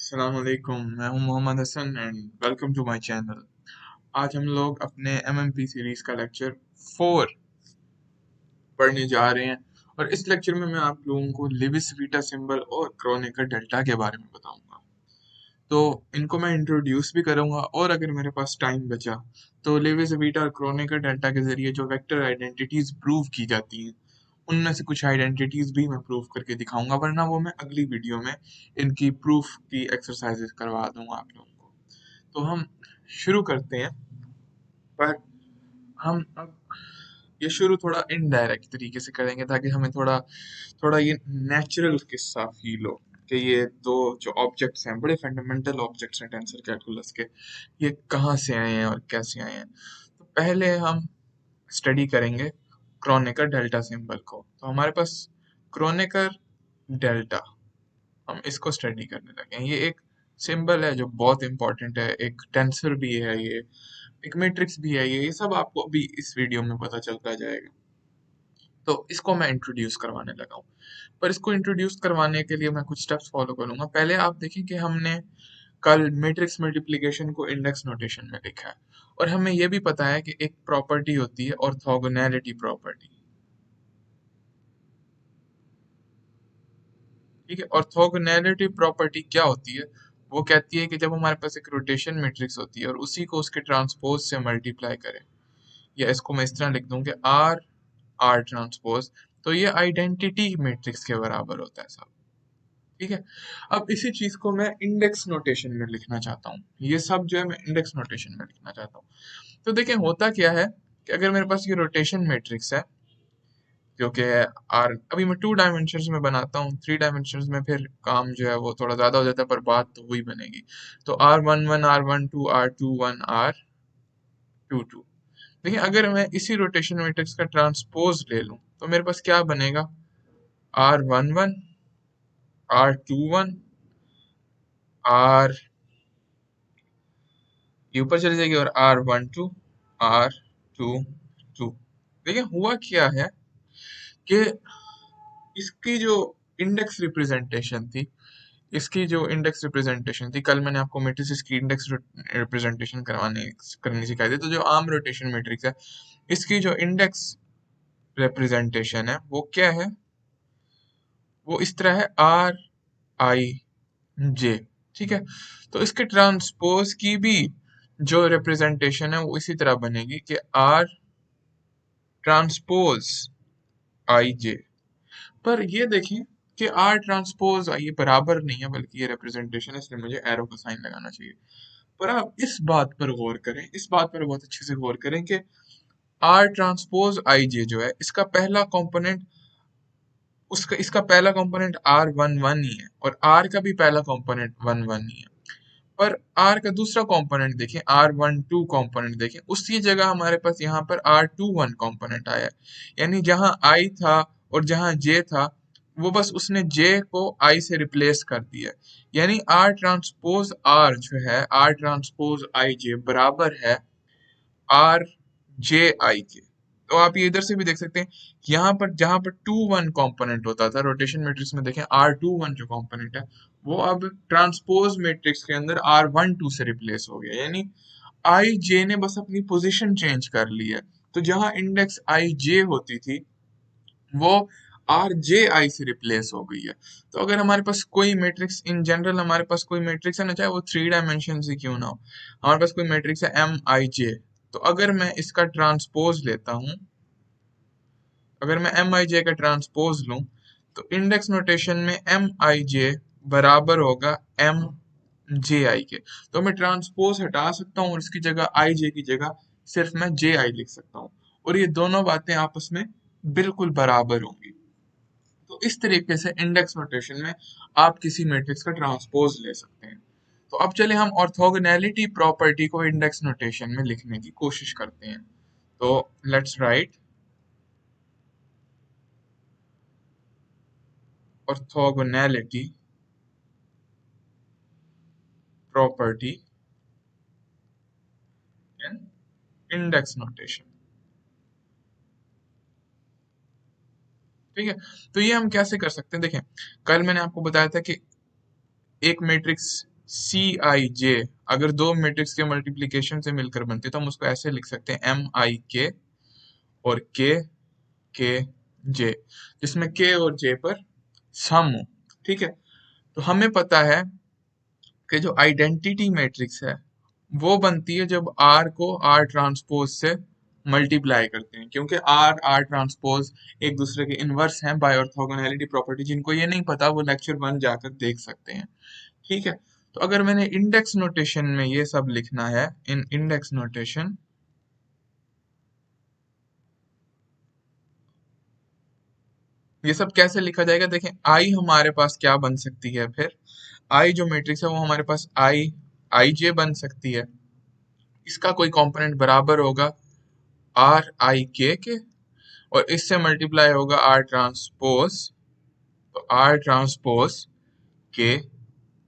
अस्सलामुअलैकुम, मैं हूं Mohammad Hasan and welcome to my channel. आज हम लोग अपने एमएमपी सीरीज का लेक्चर 4 पढ़ने जा रहे हैं और इस लेक्चर में मैं आप लोगों को लेविस बीटा सिंबल और क्रोनेकर डेल्टा के बारे में बताऊंगा। तो इनको मैं इंट्रोड्यूस भी करूंगा और अगर मेरे पास टाइम बचा तो लेविस बीटा और क्रोनेकर डेल्टा के जरिए जो वेक्टर आइडेंटिटीज प्रूव की जाती हैं उनमें से कुछ आइडेंटिटीज भी मैं प्रूव करके दिखाऊंगा, वरना वो मैं अगली वीडियो में इनकी प्रूफ की एक्सरसाइजेस करवा दूंगा आप लोगों को। तो हम शुरू करते हैं, पर हम अब ये शुरू थोड़ा इनडायरेक्ट तरीके से करेंगे ताकि हमें थोड़ा थोड़ा ये नेचुरल किस्सा फील हो कि ये दो जो ऑब्जेक्ट्स हैं, बड़े फंडामेंटल ऑब्जेक्ट्स हैं टेंसर कैलकुलस के, ये कहाँ से आए हैं और कैसे आए हैं। तो पहले हम स्टडी करेंगे क्रोनेकर डेल्टा सिंबल को। तो हमारे पास क्रोनेकर डेल्टा, हम इसको स्टडी करने लगे हैं। ये एक सिंबल है जो बहुत इंपॉर्टेंट है, एक टेंसर भी है, ये एक मैट्रिक्स भी है, ये सब आपको अभी इस वीडियो में पता चलता जाएगा। तो इसको मैं इंट्रोड्यूस करवाने लगा हूँ, पर इसको इंट्रोड्यूस करवाने के लिए मैं कुछ स्टेप्स फॉलो करूंगा। पहले आप देखें कि हमने कल मैट्रिक्स मल्टीप्लिकेशन को इंडेक्स नोटेशन में लिखा है और हमें यह भी पता है कि एक प्रॉपर्टी होती है ऑर्थोगोनैलिटी प्रॉपर्टी। ठीक है, ऑर्थोगोनैलिटी प्रॉपर्टी क्या होती है? वो कहती है कि जब हमारे पास एक रोटेशन मैट्रिक्स होती है और उसी को उसके ट्रांसपोज से मल्टीप्लाई करें, या इसको मैं इस तरह लिख दूं कि आर आर ट्रांसपोज, तो ये आइडेंटिटी मैट्रिक्स के बराबर होता है सब। ठीक है, अब इसी चीज को मैं इंडेक्स नोटेशन में लिखना चाहता हूँ। ये सब जो है मैं इंडेक्स नोटेशन में लिखना चाहता हूँ। तो देखिए होता क्या है कि अगर मेरे पास ये रोटेशन मैट्रिक्स है जो कि है आर, अभी मैं 2 डायमेंशन में बनाता हूँ, 3 डायमेंशन में फिर काम जो है वो थोड़ा ज्यादा हो जाता है, पर बात तो वही बनेगी। तो R11 R12 R21 R22। देखिए अगर मैं इसी रोटेशन मैट्रिक्स का ट्रांसपोज ले लूं तो मेरे पास क्या बनेगा? R11 R21 R, ये ऊपर चली जाएगी, और R12 R22। देखिए हुआ क्या है कि इसकी जो इंडेक्स रिप्रेजेंटेशन थी, कल मैंने आपको मैट्रिसेस की इंडेक्स रिप्रेजेंटेशन करनी सिखाई थी। तो जो आम रोटेशन मैट्रिक्स है, इसकी जो इंडेक्स रिप्रेजेंटेशन है वो क्या है? वो इस तरह है, आर आई जे। ठीक है, तो इसके ट्रांसपोज की भी जो रिप्रेजेंटेशन है वो इसी तरह बनेगी कि आर ट्रांसपोज आई जे। पर ये देखें कि आर ट्रांसपोज आई बराबर नहीं है, बल्कि ये रिप्रेजेंटेशन है, इसलिए मुझे एरो का साइन लगाना चाहिए। पर आप इस बात पर गौर करें, इस बात पर बहुत अच्छे से गौर करें कि आर ट्रांसपोज आई जे जो है, इसका पहला कंपोनेंट, उसका इसका पहला कंपोनेंट R11 ही है और आर का भी पहला कंपोनेंट 11 ही है। पर आर का दूसरा कंपोनेंट देखें, R12 कंपोनेंट देखें, उसी जगह हमारे पास यहाँ पर R21 कंपोनेंट आया है। यानी जहां आई था और जहां जे था, वो बस उसने जे को आई से रिप्लेस कर दिया। यानी आर ट्रांसपोज आर जो है, आर ट्रांसपोज आई जे बराबर है आर जे आई के। तो आप ये इधर से भी देख सकते हैं, यहाँ पर जहां पर 2 1 कंपोनेंट होता था रोटेशन मैट्रिक्स में, देखें R21 जो कंपोनेंट है वो अब ट्रांसपोज मैट्रिक्स के अंदर R12 से रिप्लेस हो गया। यानी आई जे ने बस अपनी पोजीशन चेंज कर ली है। तो जहां इंडेक्स आई जे होती थी वो आर जे आई से रिप्लेस हो गई है। तो अगर हमारे पास कोई मैट्रिक्स, इन जनरल हमारे पास कोई मैट्रिक्स है ना, चाहे वो 3 डायमेंशन से क्यों ना हो, हमारे पास कोई मैट्रिक्स है एम आई जे, तो अगर मैं इसका ट्रांसपोज लेता हूं, अगर मैं एम आई जे का ट्रांसपोज लूं, तो इंडेक्स नोटेशन में एम आई जे बराबर होगा एम जे आई के। तो मैं ट्रांसपोज हटा सकता हूँ और इसकी जगह आई जे की जगह सिर्फ मैं जे आई लिख सकता हूँ, और ये दोनों बातें आपस में बिल्कुल बराबर होंगी। तो इस तरीके से इंडेक्स नोटेशन में आप किसी मैट्रिक्स का ट्रांसपोज ले सकते हैं। तो अब चले हम ऑर्थोगोनैलिटी प्रॉपर्टी को इंडेक्स नोटेशन में लिखने की कोशिश करते हैं। तो let's write orthogonality property in index notation. ठीक है, तो ये हम कैसे कर सकते हैं? देखें कल मैंने आपको बताया था कि एक मैट्रिक्स Cij अगर दो मैट्रिक्स के मल्टीप्लिकेशन से मिलकर बनती है तो हम उसको ऐसे लिख सकते हैं Mik और के जे, जिसमें के और जे पर सम हो। ठीक है, तो हमें पता है कि जो आइडेंटिटी मैट्रिक्स है वो बनती है जब आर को आर ट्रांसपोज से मल्टीप्लाई करते हैं, क्योंकि आर आर ट्रांसपोज एक दूसरे के इनवर्स हैं बाय ऑर्थोगोनैलिटी प्रॉपर्टी। जिनको ये नहीं पता वो लेक्चर 1 जाकर देख सकते हैं। ठीक है, तो अगर मैंने इंडेक्स नोटेशन में ये सब लिखना है, इन इंडेक्स नोटेशन, ये सब कैसे लिखा जाएगा? देखें, आई हमारे पास क्या बन सकती है, फिर आई जो मैट्रिक्स है वो हमारे पास आई जे बन सकती है। इसका कोई कंपोनेंट बराबर होगा आर आई के, और इससे मल्टीप्लाई होगा आर ट्रांसपोज, तो आर ट्रांसपोज के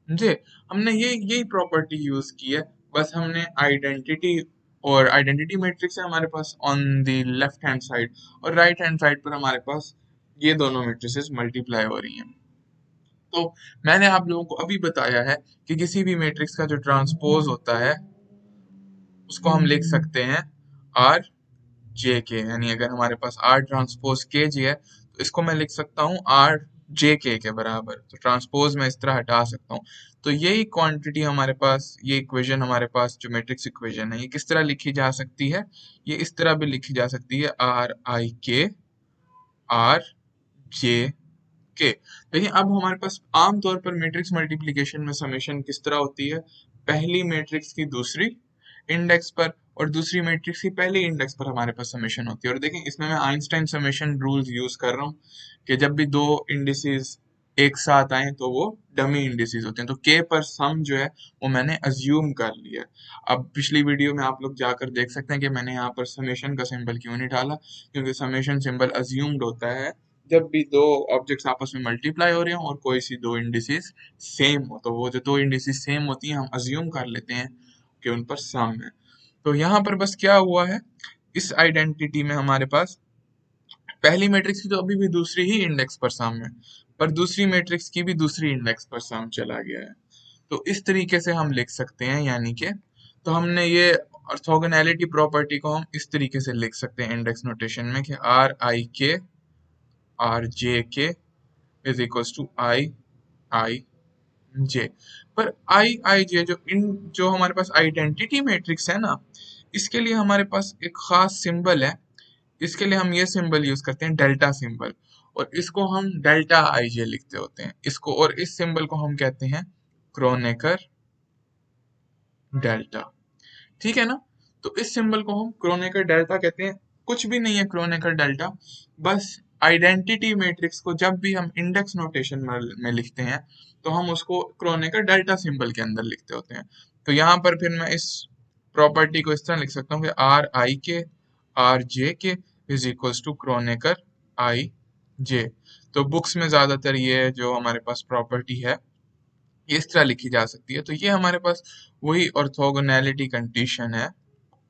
जे। हमने यही प्रॉपर्टी यूज की है, बस हमने आइडेंटिटी, और आइडेंटिटी मैट्रिक्स है हमारे pass on the left hand side, और राइट हैंड साइड पर हमारे पास ये दोनों मैट्रिसेस मल्टीप्लाई हो रही हैं। तो मैंने आप लोगों को अभी बताया है कि किसी भी मैट्रिक्स का जो ट्रांसपोज होता है उसको हम लिख सकते हैं आर जे के, यानी अगर हमारे पास आर ट्रांसपोज के जे है तो इसको मैं लिख सकता हूँ आर जे के बराबर। तो ट्रांसपोज मैं इस तरह हटा सकता हूँ। तो यही क्वांटिटी हमारे पास, ये इक्वेशन हमारे पास जो मैट्रिक्स इक्वेशन है, ये किस तरह लिखी जा सकती है? ये इस तरह भी लिखी जा सकती है आर आई के आर जे के। देखिए, अब हमारे पास आमतौर पर मैट्रिक्स मल्टीप्लिकेशन में समेशन किस तरह होती है? पहली मैट्रिक्स की दूसरी इंडेक्स पर और दूसरी मैट्रिक्स की पहली इंडेक्स पर हमारे पास समेशन होती है। और देखें, इसमें मैं आइंस्टाइन समेशन रूल्स यूज कर रहा हूँ कि जब भी दो इंडिसेस एक साथ आए तो वो डमी इंडिसेस होते हैं। तो के पर सम जो है वो मैंने अज्यूम कर लिया। अब पिछली वीडियो में आप लोग जाकर देख सकते हैं कि मैंने यहाँ पर समेशन का सिंबल क्यों नहीं डाला, क्योंकि समेशन सिंबल अज्यूम्ड होता है जब भी दो ऑब्जेक्ट्स आपस में मल्टीप्लाई हो रहे हो और कोई सी दो इंडिसेस सेम हो। तो वो जो दो इंडिसेस सेम होती हैं हम अज्यूम कर लेते हैं कि उन पर सम है। तो यहाँ पर बस क्या हुआ है, इस आइडेंटिटी में हमारे पास पहली मैट्रिक्स की तो अभी भी दूसरी ही इंडेक्स पर सम है, पर दूसरी मैट्रिक्स की भी दूसरी इंडेक्स पर सम चला गया है। तो इस तरीके से हम लिख सकते हैं, यानी कि तो हमने ये ऑर्थोगोनैलिटी प्रॉपर्टी को हम इस तरीके से लिख सकते हैं इंडेक्स नोटेशन में कि आर आई के आर जे के इज इक्वल्स टू आई जे। पर आई जे जो हमारे पास आइडेंटिटी मैट्रिक्स है ना, इसके लिए हमारे पास एक खास सिंबल है। इसके लिए हम ये सिंबल यूज करते हैं, डेल्टा सिंबल, और इसको हम डेल्टा आई जे लिखते होते हैं इसको, और इस सिंबल को हम कहते हैं क्रोनेकर डेल्टा। ठीक है ना? तो इस सिंबल को हम क्रोनेकर डेल्टा कहते हैं। कुछ भी नहीं है क्रोनेकर डेल्टा, बस आइडेंटिटी मैट्रिक्स को जब भी हम इंडेक्स नोटेशन में लिखते हैं तो हम उसको क्रोनेकर डेल्टा सिंबल के अंदर लिखते होते हैं। तो यहाँ पर फिर मैं इस प्रॉपर्टी को इस तरह लिख सकता हूँ कि आर आई के आर जे के इज इक्वल्स टू क्रोनेकर आई जे। तो बुक्स में ज्यादातर ये जो हमारे पास प्रॉपर्टी है ये इस तरह लिखी जा सकती है। तो ये हमारे पास वही ऑर्थोगोनैलिटी कंडीशन है,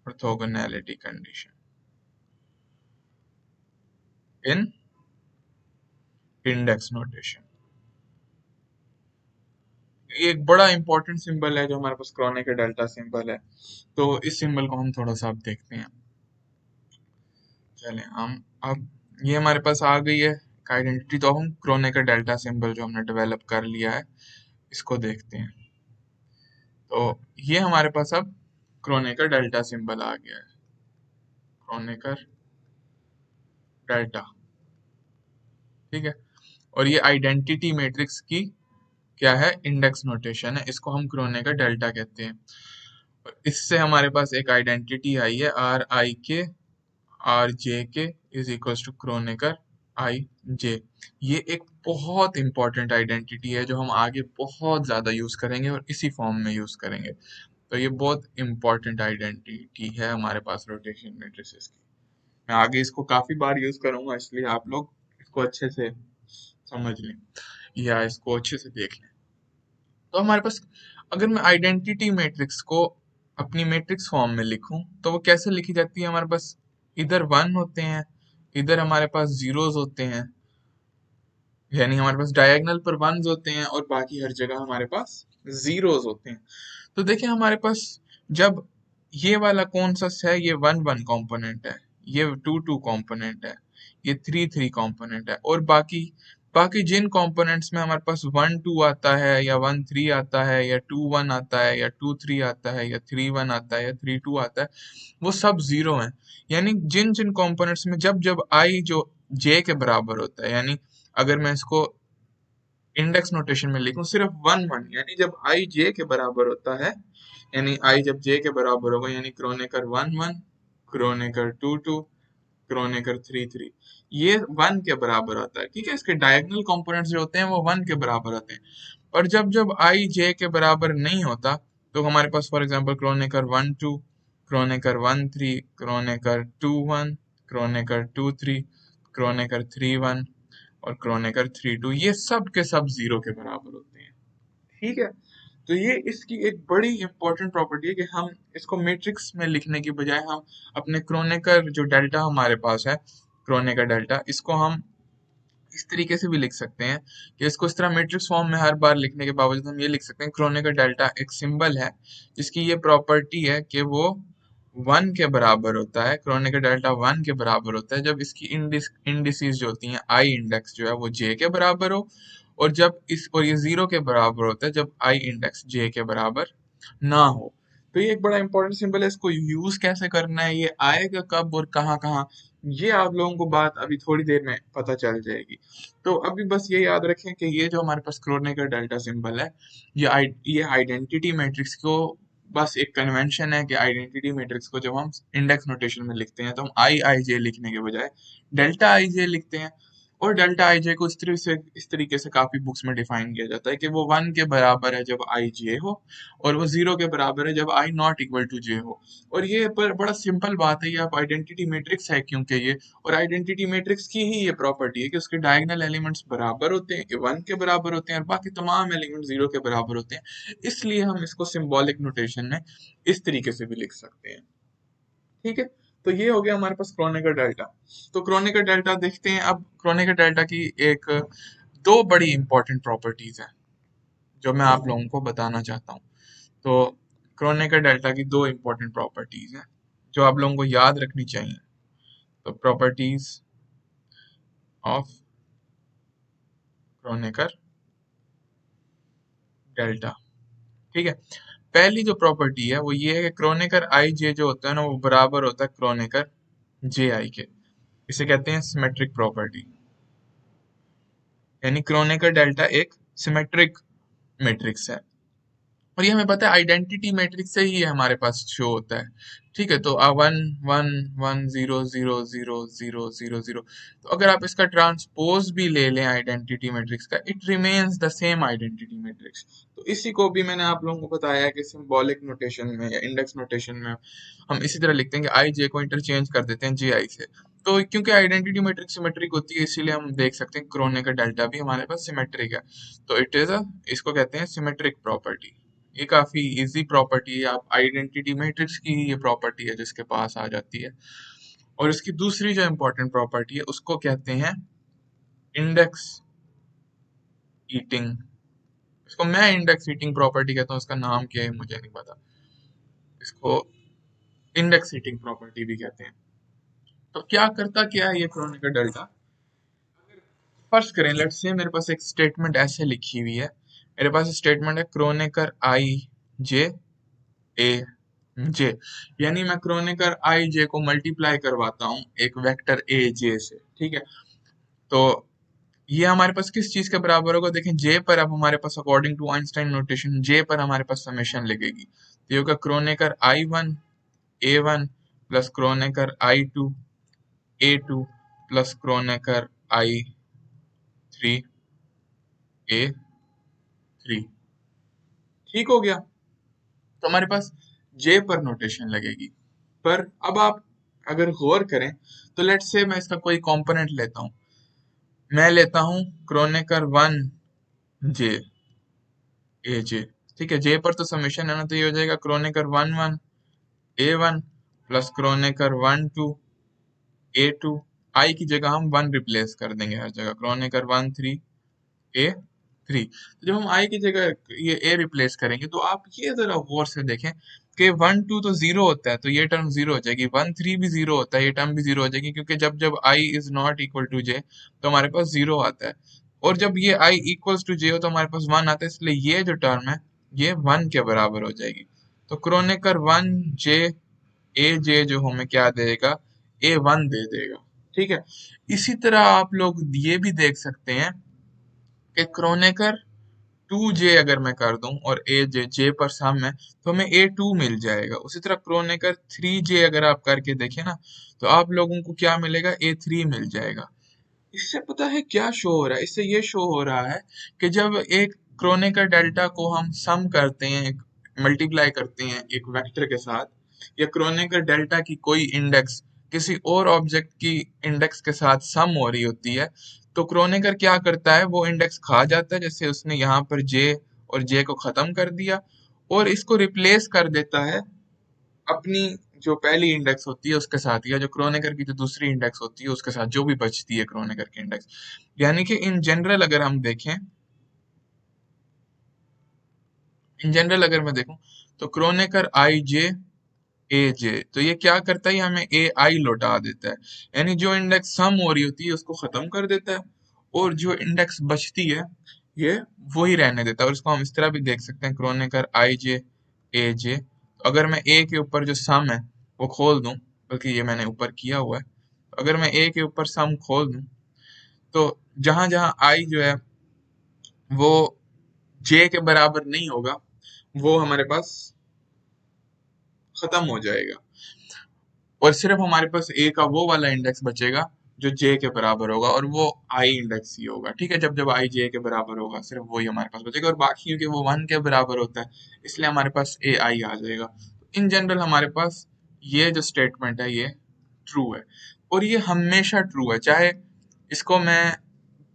orthogonality condition in index notation. ये एक बड़ा इंपॉर्टेंट सिंबल है जो हमारे पास क्रोनेकर डेल्टा सिंबल है। तो इस सिंबल को हम थोड़ा सा अब देखते हैं। चलें, हम अब ये हमारे पास आ गई है आइडेंटिटी, तो हम क्रोनेकर डेल्टा सिंबल जो हमने डेवलप कर लिया है इसको देखते हैं। तो ये हमारे पास अब क्रोनेकर डेल्टा सिंबल आ गया है, क्रोनेकर डेल्टा। ठीक है, और ये आइडेंटिटी मैट्रिक्स की क्या है, इंडेक्स नोटेशन है। इसको हम क्रोनेकर डेल्टा कहते हैं। और इससे हमारे पास एक आइडेंटिटी आई है आर आई के आर जे के इज इक्वल्स टू क्रोनेकर आई जे। ये एक बहुत इंपॉर्टेंट आइडेंटिटी है जो हम आगे बहुत ज्यादा यूज करेंगे और इसी फॉर्म में यूज करेंगे। तो ये बहुत इंपॉर्टेंट आइडेंटिटी है हमारे पास रोटेशन मैट्रिसेस की। मैं आगे इसको काफी बार यूज करूंगा, इसलिए आप लोग इसको अच्छे से समझ लें या इसको अच्छे से देख लें। तो हमारे पास अगर मैं आइडेंटिटी मैट्रिक्स को अपनी मैट्रिक्स फॉर्म में लिखूं तो वो कैसे लिखी जाती है? हमारे पास इधर 1 होते हैं, इधर हमारे पास जीरोस होते हैं, यानी हमारे पास डायगोनल पर वंस होते हैं और बाकी हर जगह हमारे पास जीरोस होते हैं। तो देखिए हमारे पास जब ये वाला कौन सा है, ये वन वन कंपोनेंट है, ये टू टू कंपोनेंट है, ये थ्री थ्री कंपोनेंट है, और बाकी बाकी जिन कंपोनेंट्स में हमारे पास वन टू आता है या वन थ्री आता है या टू वन आता है या टू थ्री आता है या थ्री वन आता है या थ्री टू आता है, वो सब जीरो हैं। यानी जिन जिन कंपोनेंट्स में जब जब आई जो जे के बराबर होता है, यानी अगर मैं इसको इंडेक्स नोटेशन में लिखूं सिर्फ वन वन, यानी जब आई जे के बराबर होता है, यानी आई जब जे के बराबर होगा, यानी Kronecker one one, Kronecker two two, Kronecker three three, ये वन के बराबर होता है। ठीक है, इसके डायगोनल कंपोनेंट्स जो होते हैं वो वन के बराबर होते हैं। और जब जब आई जे के बराबर नहीं होता, तो हमारे पास for example Kronecker one two, Kronecker one three, Kronecker two one, Kronecker two three, Kronecker three one और क्रोनेकर थ्री टू, ये सब के सब जीरो के बराबर होते हैं। ठीक है, तो ये इसकी एक बड़ी इंपॉर्टेंट प्रॉपर्टी है कि हम इसको मैट्रिक्स में लिखने की बजाय हम अपने क्रोनेकर जो डेल्टा हमारे पास है, क्रोनेकर डेल्टा, इसको हम इस तरीके से भी लिख सकते हैं कि इसको इस तरह मैट्रिक्स फॉर्म में हर बार लिखने के बावजूद हम ये लिख सकते हैं क्रोनेकर डेल्टा एक सिंबल है जिसकी ये प्रॉपर्टी है कि वो वन के बराबर होता है, क्रोनेकर डेल्टा वन के बराबर होता है जब इसकी इंडिसेस जो होती हैं, आई इंडेक्स जो है वो जे के बराबर हो, और जब इस और ये जीरो के बराबर होता है जब आई इंडेक्स जे के बराबर ना हो। तो ये एक बड़ा इंपॉर्टेंट सिंबल है, इसको यूज कैसे करना है, ये आएगा कब और कहाँ कहाँ, ये आप लोगों को बात अभी थोड़ी देर में पता चल जाएगी। तो अभी बस ये याद रखें कि ये जो हमारे पास क्रोनेकर डेल्टा सिंबल है, ये आइडेंटिटी मैट्रिक्स को, बस एक कन्वेंशन है कि आइडेंटिटी मैट्रिक्स को जब हम इंडेक्स नोटेशन में लिखते हैं तो हम आई आई जे लिखने के बजाय डेल्टा आई जे लिखते हैं। और डेल्टा आई जे को इस तरीके से काफी बुक्स में डिफाइन किया जाता है कि वो वन के बराबर है जब आई जे हो, और वो जीरो के बराबर है जब आई नॉट इक्वल टू जे हो। और ये पर बड़ा सिंपल बात है, ये आप आइडेंटिटी मैट्रिक्स है क्योंकि ये, और आइडेंटिटी मैट्रिक्स की ही ये प्रॉपर्टी है कि उसके डायगोनल एलिमेंट्स बराबर होते हैं, कि वन के बराबर होते हैं और बाकी तमाम एलिमेंट जीरो के बराबर होते हैं। इसलिए हम इसको सिंबॉलिक नोटेशन में इस तरीके से भी लिख सकते हैं। ठीक है, तो ये हो गया हमारे पास क्रोनेकर डेल्टा। तो क्रोनेकर डेल्टा देखते हैं अब, क्रोनेकर डेल्टा की एक दो बड़ी इंपॉर्टेंट प्रॉपर्टीज है जो मैं आप लोगों को बताना चाहता हूँ। तो क्रोनेकर डेल्टा की दो इंपॉर्टेंट प्रॉपर्टीज हैं जो आप लोगों को याद रखनी चाहिए। तो प्रॉपर्टीज ऑफ क्रोनेकर डेल्टा, ठीक है। पहली जो प्रॉपर्टी है वो ये है कि क्रोनेकर आई जे जो होता है ना वो बराबर होता है क्रोनेकर जे आई के। इसे कहते हैं सिमेट्रिक प्रॉपर्टी, यानी क्रोनेकर डेल्टा एक सिमेट्रिक मैट्रिक्स है। और ये हमें पता है आइडेंटिटी मैट्रिक्स से ही हमारे पास शो होता है। ठीक है, तो one one one zero zero zero zero zero zero, तो अगर आप इसका ट्रांसपोज भी ले लें आइडेंटिटी मैट्रिक्स का, it remains the same identity matrix. तो इसी को भी मैंने आप लोगों को बताया है कि सिंबॉलिक नोटेशन में या इंडेक्स नोटेशन में हम इसी तरह लिखते हैं कि आई जे को इंटरचेंज कर देते हैं जे आई से। तो क्योंकि आइडेंटिटी मैट्रिक्स सिमेट्रिक होती है इसीलिए हम देख सकते हैं क्रोनेकर डेल्टा भी हमारे पास सिमेट्रिक है। तो इट इज इसको कहते हैं सिमेट्रिक प्रॉपर्टी। ये काफी इजी प्रॉपर्टी है, आप आइडेंटिटी मैट्रिक्स की ही ये प्रॉपर्टी है जिसके पास आ जाती है। और इसकी दूसरी जो इम्पोर्टेंट प्रॉपर्टी है उसको कहते हैं इंडेक्स ईटिंग। इसको मैं इंडेक्स ईटिंग प्रॉपर्टी कहता हूँ, इसका नाम क्या है मुझे नहीं पता। इसको इंडेक्स ईटिंग प्रॉपर्टी भी कहते हैं। तो क्या करता क्या है ये क्रोनेकर डेल्टा, फर्स्ट करें लेट्स से मेरे पास एक स्टेटमेंट ऐसे लिखी हुई है, मेरे पास स्टेटमेंट है क्रोनेकर आई जे ए जे, यानी मैं क्रोनेकर आई जे को मल्टीप्लाई करवाता हूँ एक वेक्टर ए जे से। ठीक है, तो ये हमारे पास किस चीज के बराबर होगा, देखें जे पर अब हमारे पास according to Einstein notation J पर हमारे पास समेशन लगेगी, तो ये होगा Kronecker I one A one plus Kronecker I two A two plus Kronecker I three A three. ठीक हो गया, तो हमारे पास जे पर नोटेशन लगेगी। पर अब आप अगर गौर करें तो लेट्स से मैं इसका कोई कंपोनेंट लेता हूँ, मैं लेता हूँ क्रोनेकर वन जे ए जे। ठीक है, जे पर तो समेशन है ना, तो ये हो जाएगा Kronecker one one A one plus Kronecker one two A two, i की जगह हम वन रिप्लेस कर देंगे हर जगह, क्रोनेकर वन थ्री A3। तो जब हम आई की जगह ये ए रिप्लेस करेंगे तो आप ये जरा गौर से देखें कि 1 2 तो जीरो होता है, तो ये टर्म जीरो हो जाएगी। 1 3 भी जीरो होता है, ये टर्म भी जीरो हो जाएगी, क्योंकि जब जब I is not equal to जे तो हमारे पास जीरो आता है। और जब ये आई इक्वल्स टू जे हो तो हमारे पास 1 आता है, इसलिए ये जो टर्म है ये 1 के बराबर हो जाएगी। तो क्रोनेकर 1 जे ए जे जो हमें क्या देगा, A1 दे देगा। ठीक है, इसी तरह आप लोग ये भी देख सकते हैं कि क्रोनेकर 2 जे अगर मैं कर दूं और ए जे जे पर सम है तो हमें A2 मिल जाएगा। उसी तरह क्रोनेकर 3 जे अगर आप करके देखें ना तो आप लोगों को क्या मिलेगा, A3 मिल जाएगा। इससे पता है क्या शो हो रहा है, इससे ये शो हो रहा है कि जब एक क्रोनेकर डेल्टा को हम सम करते हैं, मल्टीप्लाई करते हैं एक वेक्टर के साथ, या क्रोनेकर डेल्टा की कोई इंडेक्स किसी और ऑब्जेक्ट की इंडेक्स के साथ सम हो रही होती है, तो क्रोनेकर क्या करता है, वो इंडेक्स खा जाता है, जैसे उसने यहाँ पर जे और जे को खत्म कर दिया और इसको रिप्लेस कर देता है अपनी जो पहली इंडेक्स होती है उसके साथ, या जो क्रोनेकर की जो दूसरी इंडेक्स होती है उसके साथ, जो भी बचती है क्रोनेकर की इंडेक्स। यानी कि इन जनरल अगर हम देखें, इन जनरल अगर मैं देखूं तो क्रोनेकर आई जे ए जे, तो ये क्या करता है, हमें ए आई लौटा देता है। यानी जो इंडेक्स सम हो रही होती है उसको खत्म कर देता है और जो इंडेक्स बचती है ये वही रहने देता है। और इसको हम इस तरह भी देख सकते हैं, क्रोनेकर आई जे ए जे, तो अगर मैं ए के ऊपर जो सम है वो खोल दूं, बल्कि ये मैंने ऊपर किया हुआ है, तो अगर मैं ए के ऊपर सम खोल दूं तो जहां जहां आई जो है वो जे के बराबर नहीं होगा वो हमारे पास खत्म हो जाएगा, और सिर्फ हमारे पास ए का वो वाला इंडेक्स बचेगा जो जे के बराबर होगा, और वो आई इंडेक्स ही होगा। ठीक है, जब जब आई जे के बराबर होगा सिर्फ वही हमारे पास बचेगा, और बाकी क्योंकि वो 1 के बराबर होता है इसलिए हमारे पास ए आई आ जाएगा। इन जनरल हमारे पास ये जो स्टेटमेंट है ये ट्रू है, और ये हमेशा ट्रू है, चाहे इसको मैं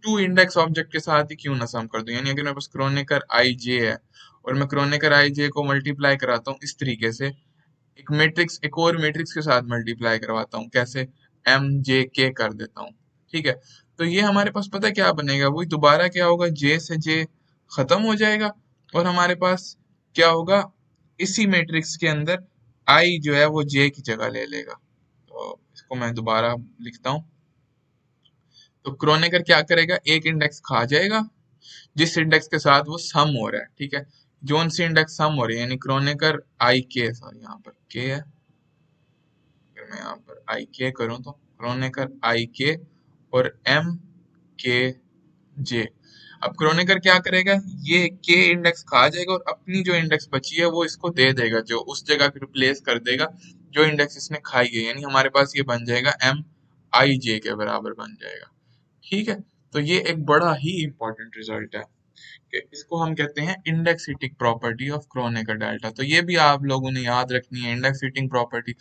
टू इंडेक्स ऑब्जेक्ट के साथ ही क्यों ना सम कर दूं। यानी अगर मेरे पास क्रोनेकर आई जे है और मैं क्रोनेकर आई जे को मल्टीप्लाई कराता हूँ इस तरीके से, एक मैट्रिक्स एक और मैट्रिक्स के साथ मल्टीप्लाई करवाता हूँ, कैसे, एम जे के कर देता हूँ। ठीक है, तो ये हमारे पास पता है क्या बनेगा, वही दोबारा क्या होगा, जे से जे खत्म हो जाएगा और हमारे पास क्या होगा, इसी मैट्रिक्स के अंदर आई जो है वो जे की जगह ले लेगा। तो इसको मैं दोबारा लिखता हूँ, तो क्रोनेकर क्या करेगा, एक इंडेक्स खा जाएगा जिस इंडेक्स के साथ वो सम हो रहा है। ठीक है, जोन सी इंडेक्स सम हो रही है, यानी क्रोनेकर आई के, सॉरी यहाँ पर के है, अगर मैं यहाँ पर आई के करूँ तो क्रोनेकर आई के और एम के जे। अब क्रोनेकर क्या करेगा, ये के इंडेक्स खा जाएगा और अपनी जो इंडेक्स बची है वो इसको दे देगा, जो उस जगह रिप्लेस कर देगा जो इंडेक्स इसने खाई है, यानी हमारे पास ये बन जाएगा एम आई जे के बराबर बन जाएगा। ठीक है, तो ये एक बड़ा ही इंपॉर्टेंट रिजल्ट है कि इसको हम कहते हैं index hitting property of Kronecker delta. तो ये भी आप लोगों ने याद रखनी है, इंडेक्स हिटिंग प्रॉपर्टी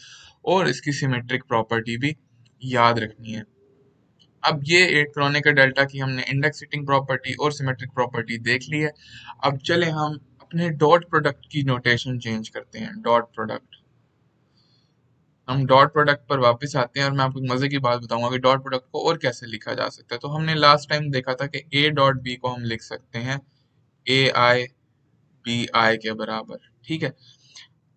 और इसकी सिमेट्रिक प्रॉपर्टी भी याद रखनी है। अब ये क्रोनेकर डेल्टा की हमने इंडेक्स हिटिंग प्रॉपर्टी और सिमेट्रिक प्रॉपर्टी देख ली है। अब चले हम अपने डॉट प्रोडक्ट की नोटेशन चेंज करते हैं। डॉट प्रोडक्ट, हम डॉट प्रोडक्ट पर वापस आते हैं और मैं आपको एक मजे की बात बताऊंगा कि डॉट प्रोडक्ट को और कैसे लिखा जा सकता है। तो हमने लास्ट टाइम देखा था कि ए डॉट बी को हम लिख सकते हैं ए आई बी आई के बराबर। ठीक है,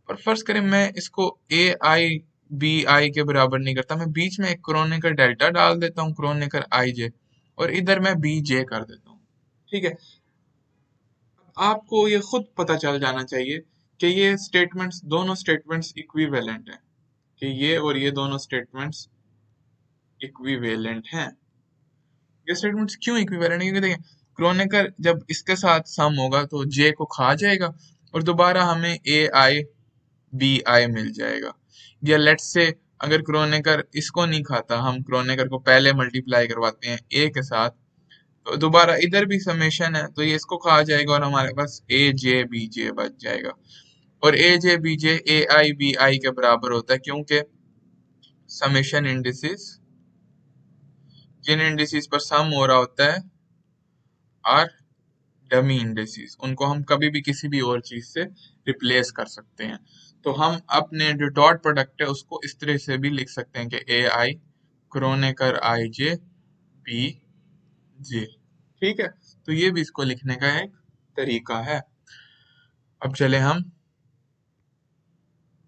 और फर्ज करें मैं इसको ए आई बी आई के बराबर नहीं करता, मैं बीच में एक क्रोनेकर डेल्टा डाल देता हूँ, क्रोनेकर आई जे, और इधर मैं बी जे कर देता हूँ। ठीक है, आपको ये खुद पता चल जाना चाहिए कि ये स्टेटमेंट्स, दोनों स्टेटमेंट्स इक्विवेलेंट हैं, कि ये और ये दोनों स्टेटमेंट्स इक्विवेलेंट हैं। ये स्टेटमेंट्स क्यों इक्विवेलेंट है, क्योंकि देखिए क्रोनेकर जब इसके साथ सम होगा तो जे को खा जाएगा और दोबारा हमें ए आई बी आई मिल जाएगा। या लेट्स से अगर क्रोनेकर इसको नहीं खाता, हम क्रोनेकर को पहले मल्टीप्लाई करवाते हैं ए के साथ, तो दोबारा इधर भी समेशन है तो ये इसको खा जाएगा और हमारे पास ए जे बी जे बच जाएगा। और ए जे B J A I B I के बराबर होता है, क्योंकि समेशन इंडिसेस, जिन इंडिसेस पर सम हो रहा होता है आर डमी इंडिसेस, उनको हम कभी भी किसी भी और चीज से रिप्लेस कर सकते हैं। तो हम अपने जो डॉट प्रोडक्ट है उसको इस तरह से भी लिख सकते हैं कि ए आई क्रोनेकर आई जे बी जे। ठीक है, तो ये भी इसको लिखने का एक तरीका है। अब चले हम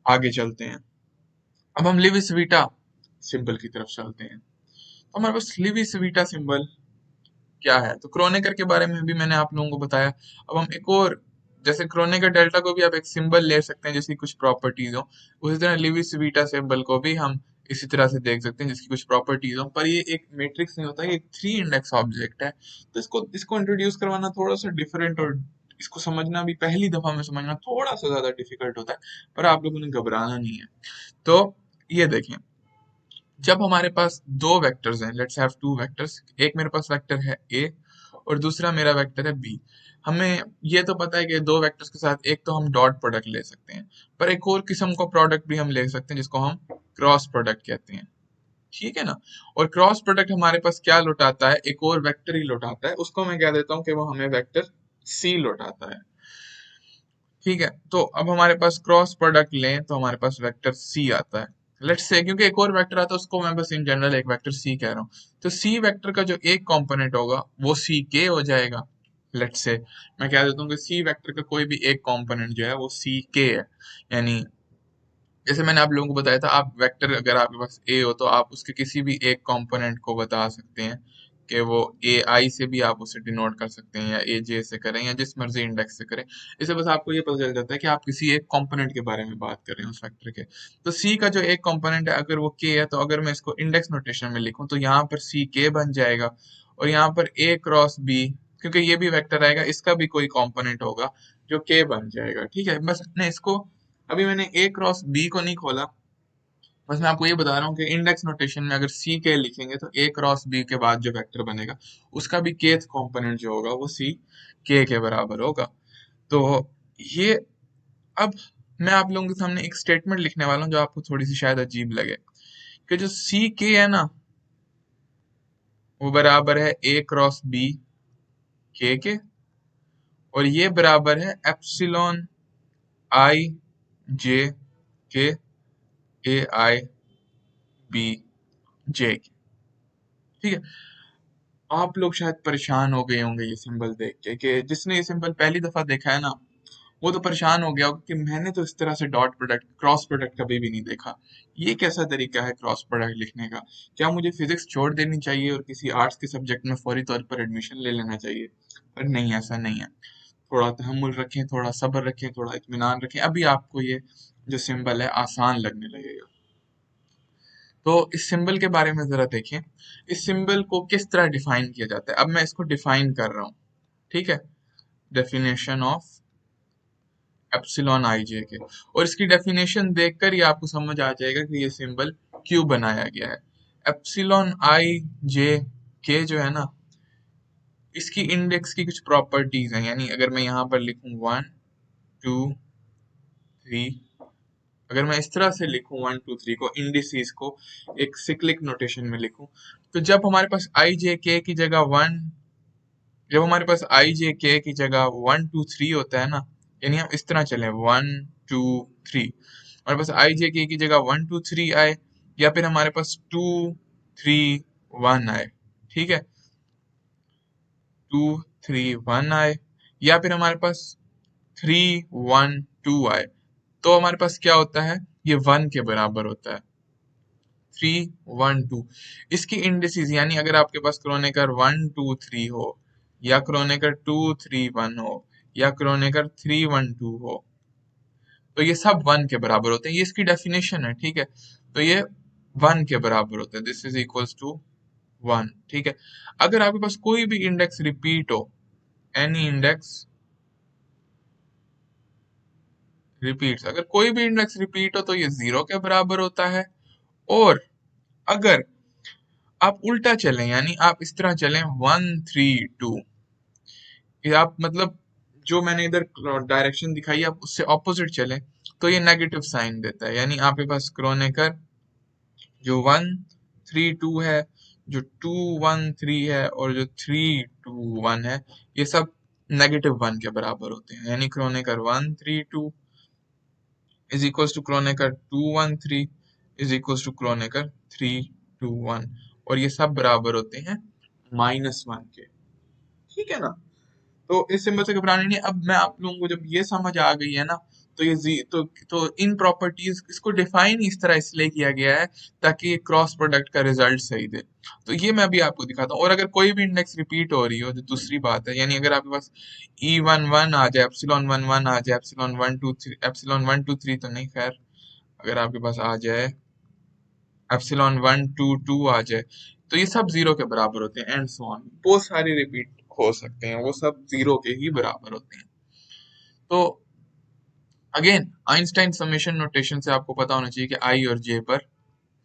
आगे चलते हैं। अब हम लिविस वीटा सिंबल की तरफ चलते हैं। तो हमारे पास लिविस वीटा सिंबल क्या है, तो क्रोनेकर के बारे में भी मैंने आप लोगों को बताया। अब हम एक और, जैसे क्रोनेकर डेल्टा को भी आप एक सिंबल ले सकते हैं जिसकी कुछ प्रॉपर्टीज हो, उसी तरह लिविस वीटा सिंबल को भी हम इसी तरह से देख सकते हैं जिसकी कुछ प्रॉपर्टीज हो, पर ये एक मैट्रिक्स नहीं होता, ये एक 3 इंडेक्स ऑब्जेक्ट है। तो इसको इंट्रोड्यूस करवाना थोड़ा सा डिफरेंट, और इसको समझना भी पहली दफा में समझना थोड़ा सा ज्यादा डिफिकल्ट होता है, पर आप लोगों ने घबराना नहीं है। तो ये देखें, जब हमारे पास दो वेक्टर्स हैं, लेट्स हैव टू वेक्टर्स, एक मेरे पास वेक्टर है ए और दूसरा मेरा वेक्टर है बी। हमें ये तो पता है कि दो वेक्टर्स के साथ एक तो हम डॉट प्रोडक्ट ले सकते हैं, पर एक और किस्म का प्रोडक्ट भी हम ले सकते हैं जिसको हम क्रॉस प्रोडक्ट कहते हैं, ठीक है ना। और क्रॉस प्रोडक्ट हमारे पास क्या लौटाता है, एक और वेक्टर ही लौटाता है, उसको मैं कह देता हूँ कि वो हमें वेक्टर सी लौटाता है, ठीक है। तो अब हमारे पास क्रॉस प्रोडक्ट लें तो हमारे पास वेक्टर सी आता है, लेट्स से, क्योंकि एक और वेक्टर आता है उसको मैं बस इन जनरल एक वेक्टर सी कह रहा हूँ। तो सी वेक्टर का जो एक कंपोनेंट होगा वो सी के हो जाएगा। लेट्स से मैं कह देता हूँ कि सी वेक्टर का कोई भी एक कंपोनेंट जो है वो सी के है। यानी जैसे मैंने आप लोगों को बताया था, आप वेक्टर अगर आपके पास ए हो तो आप उसके किसी भी एक कंपोनेंट को बता सकते हैं कि वो ए आई से भी आप उसे डिनोट कर सकते हैं, या ए जे से करें, या जिस मर्जी इंडेक्स से करें। इससे बस आपको ये पता चल जाता है कि आप किसी एक कंपोनेंट के बारे में बात कर रहे हैं उस वेक्टर के। तो सी का जो एक कंपोनेंट है अगर वो के है, तो अगर मैं इसको इंडेक्स नोटेशन में लिखूं तो यहाँ पर सी के बन जाएगा, और यहाँ पर ए क्रॉस बी, क्योंकि ये भी वेक्टर आएगा, इसका भी कोई कंपोनेंट होगा जो के बन जाएगा, ठीक है। बस मैंने इसको, अभी मैंने ए क्रॉस बी को नहीं खोला, बस मैं आपको ये बता रहा हूँ कि इंडेक्स नोटेशन में अगर सी के लिखेंगे तो ए क्रॉस बी के बाद जो वेक्टर बनेगा उसका भी केथ कंपोनेंट जो होगा वो सी के बराबर होगा। तो ये, अब मैं आप लोगों के सामने एक स्टेटमेंट लिखने वाला हूँ जो आपको थोड़ी सी शायद अजीब लगे, कि जो सी के है ना वो बराबर है ए क्रॉस बी के, और ये बराबर है एप्सिलॉन आई जे के ए आई बी जे के, ठीक है। आप लोग शायद परेशान हो गए होंगे ये सिंबल देख के, कि जिसने ये सिंबल पहली दफा देखा है ना वो तो परेशान हो गया होगा कि मैंने तो इस तरह से डॉट प्रोडक्ट क्रॉस प्रोडक्ट कभी भी नहीं देखा, ये कैसा तरीका है क्रॉस प्रोडक्ट लिखने का, क्या मुझे फिजिक्स छोड़ देनी चाहिए और किसी आर्ट्स के सब्जेक्ट में फौरी तौर पर एडमिशन ले लेना चाहिए। पर नहीं, ऐसा नहीं है। थोड़ा तहम्मुल रखें, थोड़ा सब्र रखें, थोड़ा इत्मीनान रखें, अभी आपको ये जो सिंबल है आसान लगने लगेगा। तो इस सिंबल के बारे में जरा देखें, इस सिंबल को किस तरह डिफाइन किया जाता है। अब मैं इसको डिफाइन कर रहा हूँ, ठीक है। डेफिनेशन ऑफ एप्सिलॉन आई जे के, और इसकी डेफिनेशन देखकर ही आपको समझ आ जाएगा कि ये सिंबल क्यों बनाया गया है। एप्सिलॉन आई जे के जो है ना, इसकी इंडेक्स की कुछ प्रॉपर्टीज हैं, यानी अगर मैं यहाँ पर लिखूं 1 2 3, अगर मैं इस तरह से लिखूं 1 2 3 को, इंडिसेस को एक सिक्लिक नोटेशन में लिखूं, तो जब हमारे पास आई जे के की जगह वन, जब हमारे पास आई जे के की जगह 1 2 3 होता है ना, यानी हम इस तरह चले 1 2 3, हमारे पास आई जे के की जगह 1 2 3 आए, या फिर हमारे पास 2 3 1 आए, ठीक है, 2 3 1 आए, या फिर हमारे पास 3 1 2 आए, तो हमारे पास क्या होता है, ये 1 के बराबर होता है। 3 1 2 इसकी इंडिसेस, यानी अगर आपके पास क्रोनेकर 1 2 3 हो, या क्रोनेकर 2 3 1 हो, या क्रोनेकर 3 1 2 हो, तो ये सब 1 के बराबर होते हैं। ये इसकी डेफिनेशन है, ठीक है। तो ये 1 के बराबर होते हैं, दिस इज इक्वल्स टू 1, ठीक है। अगर आपके पास कोई भी इंडेक्स रिपीट हो, एनी इंडेक्स रिपीट्स, अगर कोई भी इंडेक्स रिपीट हो तो ये 0 के बराबर होता है। और अगर आप उल्टा चलें, यानी आप इस तरह चलें 1 3 2, ये आप मतलब जो मैंने इधर डायरेक्शन दिखाई है आप उससे ऑपोजिट चलें, तो ये नेगेटिव साइन देता है। यानी आपके पास क्रोनेकर जो 1 3 2 है, जो 2 1 3 है, और जो 3 2 1 है, ये सब -1 के बराबर होते हैं। यानी Kronecker 1 3 2 is equals to Kronecker 2 1 3 is equals to Kronecker 3 2 1, और ये सब बराबर होते हैं -1 के, ठीक है ना। तो इस सिंबल से घबराने नहीं। अब मैं आप लोगों को जब ये समझ आ गई है ना, तो ये तो इन प्रॉपर्टीज इसको डिफाइन इस तरह इसलिए किया गया है ताकि क्रॉस प्रोडक्ट का रिजल्ट सही दे। तो ये मैं अभी आपको दिखाता हूँ। और अगर कोई भी इंडेक्स रिपीट हो रही हो, जो दूसरी बात है, यानी अगर आपके पास E11 आ जाए, एप्सिलॉन 11 आ जाए, एप्सिलॉन 1 2 3, एप्सिलॉन 1 2 3 तो नहीं, खैर अगर आपके पास आ जाए एप्सिलॉन 1 2 2 आ जाए, तो ये सब जीरो के बराबर होते हैं, एंड सो ऑन। बहुत सारे रिपीट हो सकते हैं, वो सब जीरो के ही बराबर होते हैं। तो अगेन आइंस्टाइन समेशन नोटेशन से आपको पता होना चाहिए कि आई और जे पर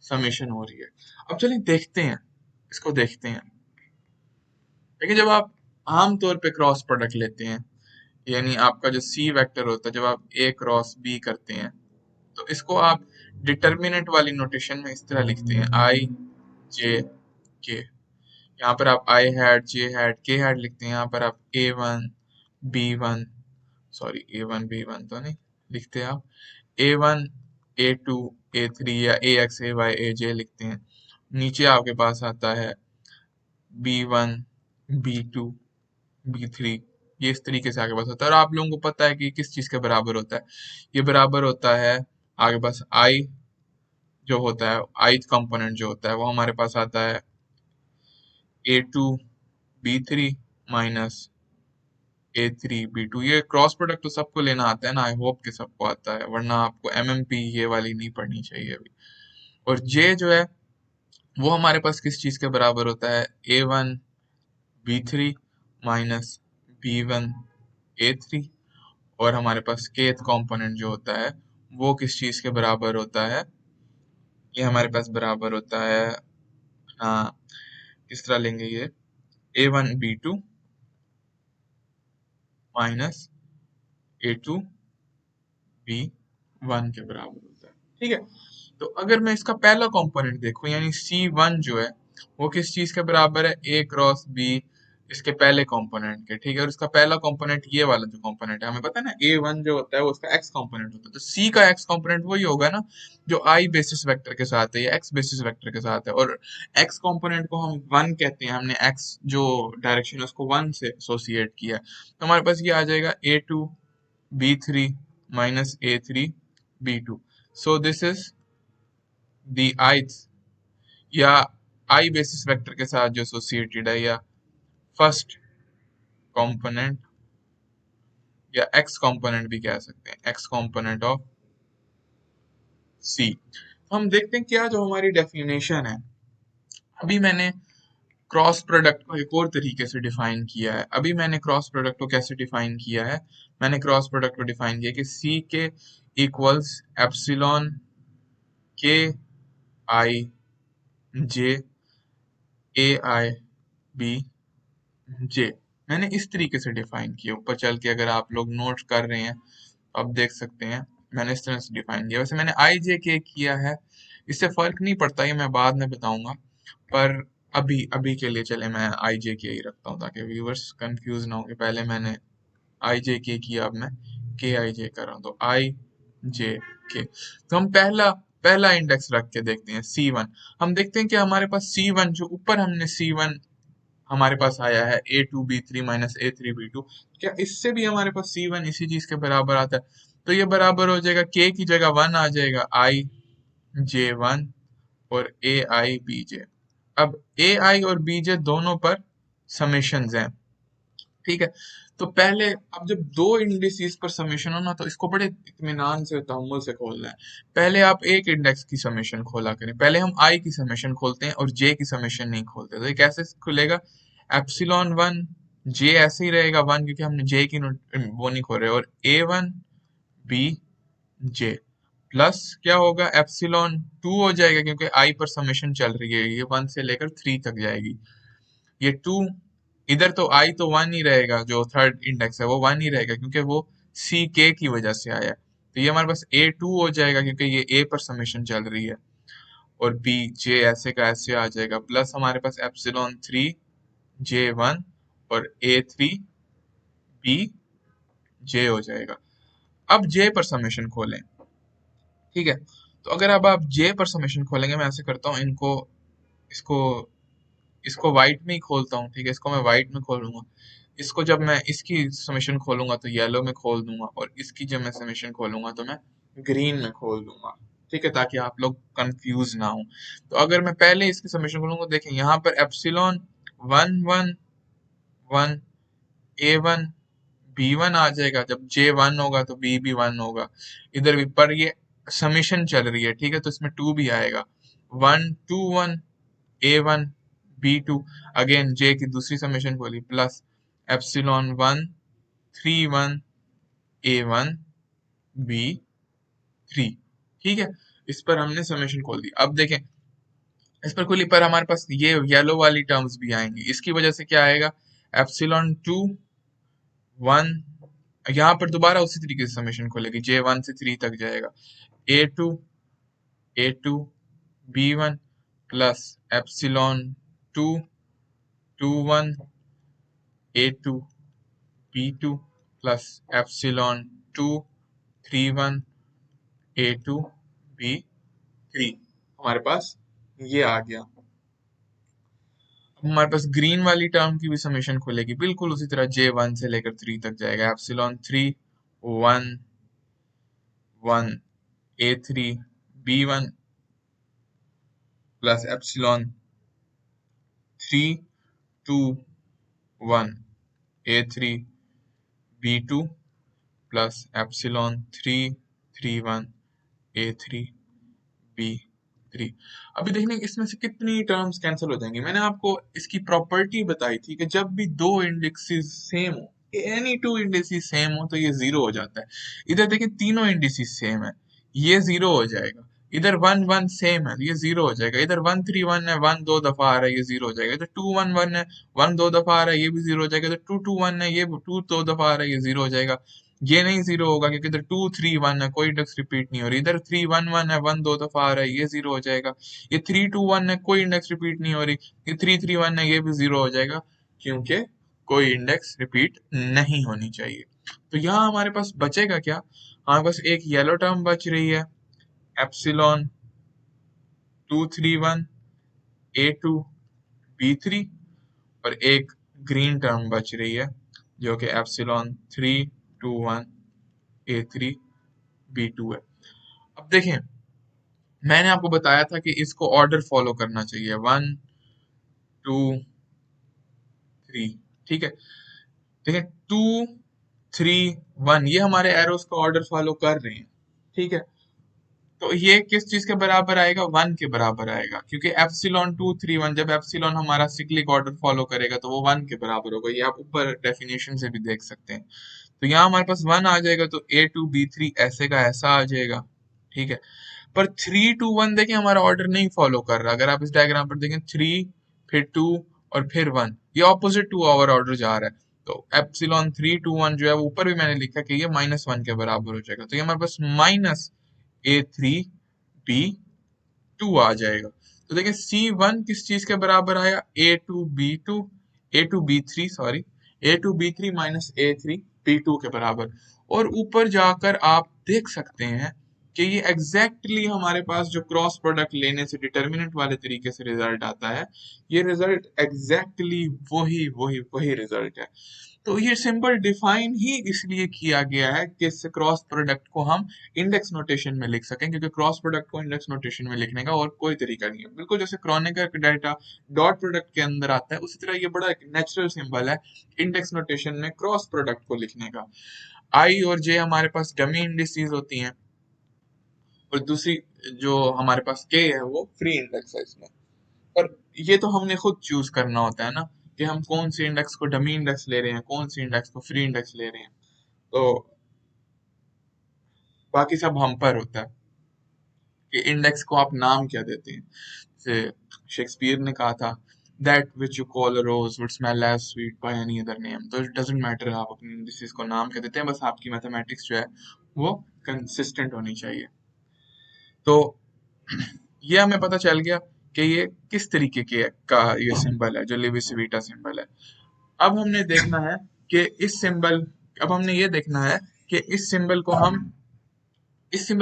समेशन हो रही है। अब चलिए देखते हैं, इसको देखते हैं। देखिए, जब आप आमतौर पे क्रॉस प्रोडक्ट लेते हैं, यानी आपका जो सी वेक्टर होता है, जब आप ए क्रॉस बी करते हैं, तो इसको आप डिटर्मिनेंट वाली नोटेशन में इस तरह लिखते हैं, आई जे के। यहाँ पर आप आई हैड जे हैड के हैड लिखते हैं। यहाँ पर आप A1 B1, sorry A1 B1 तो नहीं लिखते, आप A1 A2 A3 या AX AY AJ लिखते हैं। नीचे आपके पास आता है B1 B2 B3, ये इस तरीके से आगे पास होता है। और आप लोगों को पता है कि किस चीज के बराबर होता है, ये बराबर होता है आगे पास आई जो होता है, आई कंपोनेंट जो होता है वो हमारे पास आता है A2 B3 minus A3 B2। ये क्रॉस प्रोडक्ट तो सबको लेना आता है ना, आई होप कि सबको आता है, वरना आपको MMP ये वाली नहीं पढ़नी चाहिए अभी। और J जो है वो हमारे पास किस चीज के बराबर होता है, A1 B3 minus B1 A3। और हमारे पास केथ कंपोनेंट जो होता है वो किस चीज के बराबर होता है, ये हमारे पास बराबर होता है, हाँ किस तरह लेंगे ये, A1 B2 minus A2 B1 के बराबर होता है। ठीक है, तो अगर मैं इसका पहला कंपोनेंट देखूं, यानी C1 जो है वो किस चीज के बराबर है, A क्रॉस B, इसके पहले कंपोनेंट के। ठीक है, और इसका पहला कंपोनेंट ये वाला जो कंपोनेंट है, हमें पता है ना A1 जो होता है वो उसका x कंपोनेंट होता है, तो C का x कंपोनेंट वही होगा ना जो I बेसिस वेक्टर के साथ है या x बेसिस वेक्टर के साथ है। और x कंपोनेंट को हम 1 कहते हैं, हमने x जो डायरेक्शन है उसको 1 से एसोसिएट किया है। तो हमारे पास ये आ जाएगा A2 B3 minus A3 B2। So this is the ith या I बेसिस वेक्टर के साथ जो एसोसिएटेड है, या फर्स्ट कंपोनेंट या x कंपोनेंट भी कह सकते हैं, x कंपोनेंट ऑफ C। तो हम देखते हैं क्या जो हमारी डेफिनेशन है। अभी मैंने क्रॉस प्रोडक्ट को एक और तरीके से डिफाइन किया है। अभी मैंने क्रॉस प्रोडक्ट को कैसे डिफाइन किया है, मैंने क्रॉस प्रोडक्ट को डिफाइन किया कि C के इक्वल्स एप्सिलॉन के आई जे AIBJ, मैंने इस तरीके से डिफाइन किया। ऊपर चल के अगर आप लोग नोट कर रहे हैं तो आप देख सकते हैं मैंने इस तरह से डिफाइन किया। वैसे मैंने IJK किया है, इससे फर्क नहीं पड़ता, ये मैं बाद में बताऊंगा। पर अभी अभी के लिए चले मैं IJK ही रखता हूँ ताकि व्यूअर्स कंफ्यूज ना हो कि पहले मैंने IJK किया अब मैं KIJ कर रहा हूँ। तो IJK, तो हम पहला पहला इंडेक्स रख के देखते हैं C1। हम देखते हैं कि हमारे पास C1 जो ऊपर हमने C1 हमारे पास आया है A2 B3 minus A3 B2, क्या इससे भी हमारे पास C1 इसी चीज के बराबर आता है। तो ये बराबर हो जाएगा, K की जगह 1 आ जाएगा, IJ1 और AIBJ। अब AI और BJ दोनों पर समेशंस हैं। ठीक है, तो पहले अब जब दो इंडिसेस पर समेशन हो ना, तो इसको बड़े इत्मीनान से तहम्मुल से खोलना है। पहले आप एक इंडेक्स की समेशन खोला करें, पहले हम आई की समेशन खोलते हैं और जे की समेशन नहीं खोलते। तो ये कैसे खुलेगा, एप्सिलॉन 1 जे ऐसे ही रहेगा 1, क्योंकि हमने जे की वो नहीं खोल रहे, और A1 B J प्लस क्या होगा, एप्सिलॉन 2 हो जाएगा क्योंकि आई पर समेशन चल रही है, ये 1 से लेकर 3 तक जाएगी। ये 2 इधर, तो आई तो 1 ही रहेगा, जो थर्ड इंडेक्स है वो 1 ही रहेगा क्योंकि वो सी के की वजह से आया है। तो ये हमारे पास A2 हो जाएगा क्योंकि ये ए पर समेशन चल रही है, और बी जे ऐसे का ऐसे आ जाएगा, प्लस हमारे पास एप्सिलॉन 3 J1 और A3 B J हो जाएगा। अब जे पर समेशन खोलें। ठीक है, तो अगर अब आप जे पर समेशन खोलेंगे, मैं ऐसे करता हूँ, इसको इसको व्हाइट में ही खोलता हूँ। ठीक है, इसको मैं व्हाइट में खोलूंगा। इसको जब मैं इसकी समीशन खोलूंगा तो येलो में खोल दूंगा, और इसकी जब मैं समीशन खोलूंगा तो मैं ग्रीन में खोल दूंगा, ठीक है, ताकि आप लोग कंफ्यूज ना हो। तो अगर मैं पहले इसकी समीशन खोलूंगा, देखें यहाँ पर एप्सिलॉन 1 1 1 A1 B1 आ जाएगा, जब J1 होगा तो B भी 1 होगा, इधर भी, पर ये समीशन चल रही है, ठीक है, तो इसमें 2 भी आएगा, 1 2 1 A1 B2, अगेन J की दूसरी समीशन खोली, प्लस एप्सिलॉन 1 3 1 A1 B3, ठीक है। इस पर हमने समीशन खोल दी। अब देखें इस पर खुली पर हमारे पास ये येलो वाली टर्म्स भी आएंगी, इसकी वजह से क्या आएगा, एप्सिलॉन 2 1, यहाँ पर दोबारा उसी तरीके से समीशन खोलेगी, J1 से 3 तक जाएगा, A2 B1 plus epsilon 2 2 1 A2 B2 plus epsilon 2 3 1 A2 B3, हमारे पास ये आ गया। हमारे पास ग्रीन वाली टर्म की भी समीशन खुलेगी, बिल्कुल उसी तरह J1 से लेकर 3 तक जाएगा, epsilon 3 1 1 A3 B1 plus epsilon 3 2 1 A3 B2 plus epsilon 3 3 1 A3 B3। अभी देखने इसमें से कितनी टर्म्स कैंसिल हो जाएंगी। मैंने आपको इसकी प्रॉपर्टी बताई थी कि जब भी दो इंडेक्सेस सेम हो, एनी टू इंडेक्सेस सेम हो, तो ये जीरो हो जाता है। इधर देखिए तीनों इंडेक्सेस सेम है, ये जीरो हो जाएगा। इधर 1 1 सेम है तो ये जीरो हो जाएगा। इधर 1 3 1 है, 1 2 दफा आ रहा है, ये जीरो हो जाएगा। इधर 2 1 1 है, 1 2 दफा आ रहा है, ये भी जीरो हो जाएगा। इधर 2 2 1 है, ये 2 2 दफा आ रहा है, ये जीरो हो जाएगा। ये नहीं जीरो होगा क्योंकि इधर 2 3 1 है, कोई इंडेक्स रिपीट नहीं हो रही। इधर 3 1 1 है, 1 2 दफा आ रहा है, ये जीरो हो जाएगा। ये 3 2 1 है, कोई इंडेक्स रिपीट नहीं हो रही। ये 3 3 1 है, ये भी जीरो हो जाएगा, क्योंकि कोई इंडेक्स रिपीट नहीं होनी चाहिए। तो यहाँ हमारे पास बचेगा क्या, हमारे पास एक येलो टर्म बच रही है, एप्सिलॉन 2 3 1 A2 B3, और एक ग्रीन टर्म बच रही है जो कि एप्सिलॉन 3 2 1 A3 B2 है। अब देखें मैंने आपको बताया था कि इसको ऑर्डर फॉलो करना चाहिए, 1 2 3, ठीक है। देखिए 2 3 1 ये हमारे एरोस का ऑर्डर फॉलो कर रहे हैं, ठीक है। तो ये किस चीज के बराबर आएगा, 1 के बराबर आएगा, क्योंकि एप्सिलॉन 2 3 1 जब एप्सिलॉन हमारा सिक्लिक ऑर्डर फॉलो करेगा तो वो 1 के बराबर होगा। ये आप ऊपर डेफिनेशन से भी देख सकते हैं। तो यहाँ हमारे पास 1 आ जाएगा, तो A2 B3 ऐसे का ऐसा आ जाएगा, ठीक है। पर 3 2 1 देखें हमारा ऑर्डर नहीं फॉलो कर रहा। अगर आप इस डायग्राम पर देखें 3 फिर 2 और फिर 1, ये ऑपोजिट टू आवर ऑर्डर जा रहा है। तो एप्सिलॉन 3 2 1 जो है वो ऊपर भी मैंने लिखा कि ये -1 के बराबर हो जाएगा। तो ये हमारे पास -A3 B2 आ जाएगा। तो देखिए C1 किस चीज के बराबर आया, A2 B3 sorry, A2 B3 minus A3 B2 के बराबर। और ऊपर जाकर आप देख सकते हैं कि ये एग्जैक्टली exactly हमारे पास जो क्रॉस प्रोडक्ट लेने से डिटर्मिनेंट वाले तरीके से रिजल्ट आता है, ये रिजल्ट एग्जैक्टली वही वही वही रिजल्ट है। तो ये सिंबल डिफाइन ही इसलिए किया गया है कि इस क्रॉस प्रोडक्ट को हम इंडेक्स नोटेशन में लिख सकें, क्योंकि क्रॉस प्रोडक्ट को इंडेक्स नोटेशन में लिखने का और कोई तरीका नहीं है। बिल्कुल जैसे क्रोनेकर डेल्टा डॉट प्रोडक्ट के अंदर आता है, उसी तरह ये बड़ा एक नेचुरल सिंबल है इंडेक्स नोटेशन में क्रॉस प्रोडक्ट को लिखने का। आई और जे हमारे पास डमी इंडिसेस होती हैं, और दूसरी जो हमारे पास के है वो फ्री इंडेक्स है इसमें। पर ये तो हमने खुद चूज करना होता है ना, कि हम कौन सी इंडेक्स को डमी इंडेक्स ले रहे हैं, कौन सी इंडेक्स को फ्री इंडेक्स ले रहे हैं। तो बाकी सब हम पर होता है कि इंडेक्स को आप नाम क्या देते हैं। जैसे शेक्सपियर ने कहा था, that which you call a rose would smell as sweet by any other name. तो इट डजंट मैटर आप अपने इंडिसेस को नाम क्या देते हैं, बस आपकी मैथमेटिक्स जो है वो कंसिस्टेंट होनी चाहिए। तो ये हमें पता चल गया कि ये किस तरीके के का ये सिंबल है जो लिविस वीटा सिंबल है। अब हमने देखना है कि इस सिंबल अब हमने ये देखना है कि इस सिंबल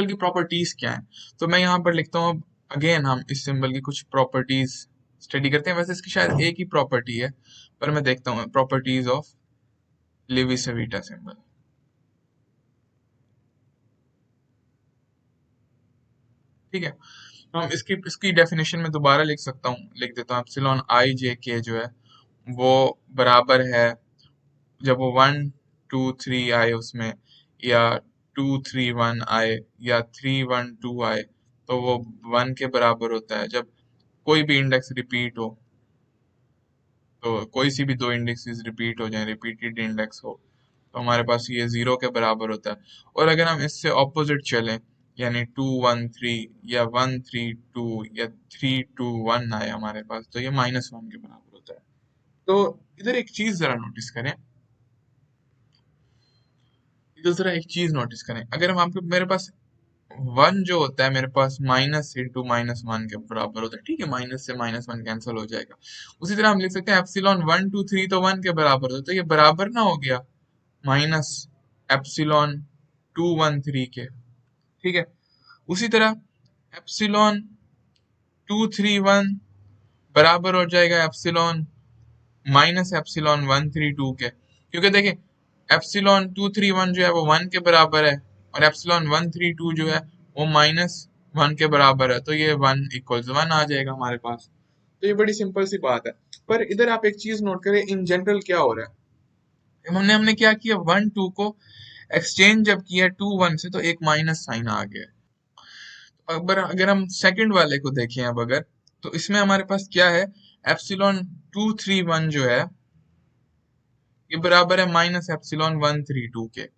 की प्रॉपर्टीज क्या है। तो मैं यहाँ पर लिखता हूँ, अगेन हम इस सिंबल की कुछ प्रॉपर्टीज स्टडी करते हैं। वैसे इसकी शायद एक ही प्रॉपर्टी है, पर मैं देखता हूँ प्रॉपर्टीज ऑफ लेवी सेविटा सिंबल। ठीक है, तो हम इसकी इसकी डेफिनेशन में दोबारा लिख सकता हूँ, लिख देता हूँ एप्सिलॉन आई जे के जो है वो बराबर है, जब वो 1 2 3 आए उसमें, या 2 3 1 आए, या 3 1 2 आए, तो वो 1 के बराबर होता है। जब कोई भी इंडेक्स रिपीट हो, तो कोई सी भी दो इंडेक्सेस रिपीट हो जाए, रिपीटेड इंडेक्स हो, तो हमारे पास ये 0 के बराबर होता है। और अगर हम इससे ऑपोजिट चलें, यानी 2 1 3 या 1 3 2 या 3 2 1 आए हमारे पास, तो ये -1 के बराबर होता है। तो इधर एक चीज जरा नोटिस करें, इधर जरा एक चीज नोटिस करें, अगर हम आपके मेरे पास 1 जो होता है मेरे पास -(-1) के बराबर होता है। ठीक है, माइनस से -1 कैंसिल हो जाएगा। उसी तरह हम लिख सकते हैं एप्सिलॉन 1 2 3 तो 1 के बराबर होता है, तो ये बराबर ना हो गया माइनस एप्सिलॉन 2 1 3 के। ठीक है, उसी तरह एप्सिलॉन 2 3 1 बराबर हो जाएगा एप्सिलॉन -(-1 3 2) के, क्योंकि देखिए एप्सिलॉन 2 3 1 जो है वो 1 के बराबर है, और एप्सिलॉन 1 3 2 जो है वो -1 के बराबर है, तो ये 1 = 1 आ जाएगा हमारे पास। तो ये बड़ी सिंपल सी बात है। पर इधर आप एक चीज नोट करें, इन जनरल क्या हो रहा है, हमने हमने क्या किया, 1 2 को एक्सचेंज जब किया 2 1 से, तो एक माइनस साइन आ गया। अगर अगर हम सेकंड वाले को देखें अब अगर, तो इसमें हमारे पास क्या है, एप्सिलॉन 2 3 1 जो है ये बराबर है -(-1 3 2) के।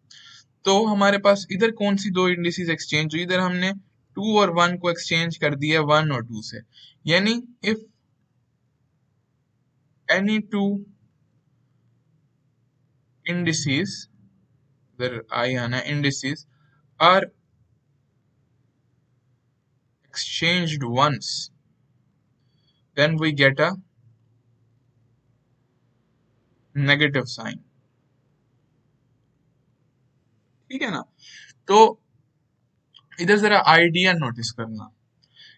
तो हमारे पास इधर कौन सी दो इंडिसेस एक्सचेंज हुई, इधर हमने 2 और 1 को एक्सचेंज कर दिया 1 और 2 से। यानी इफ एनी टू इंडिसेस, इधर आई आना indices, are exchanged once, then we get a negative sign। ठीक है ना, तो इधर जरा आइडिया नोटिस करना,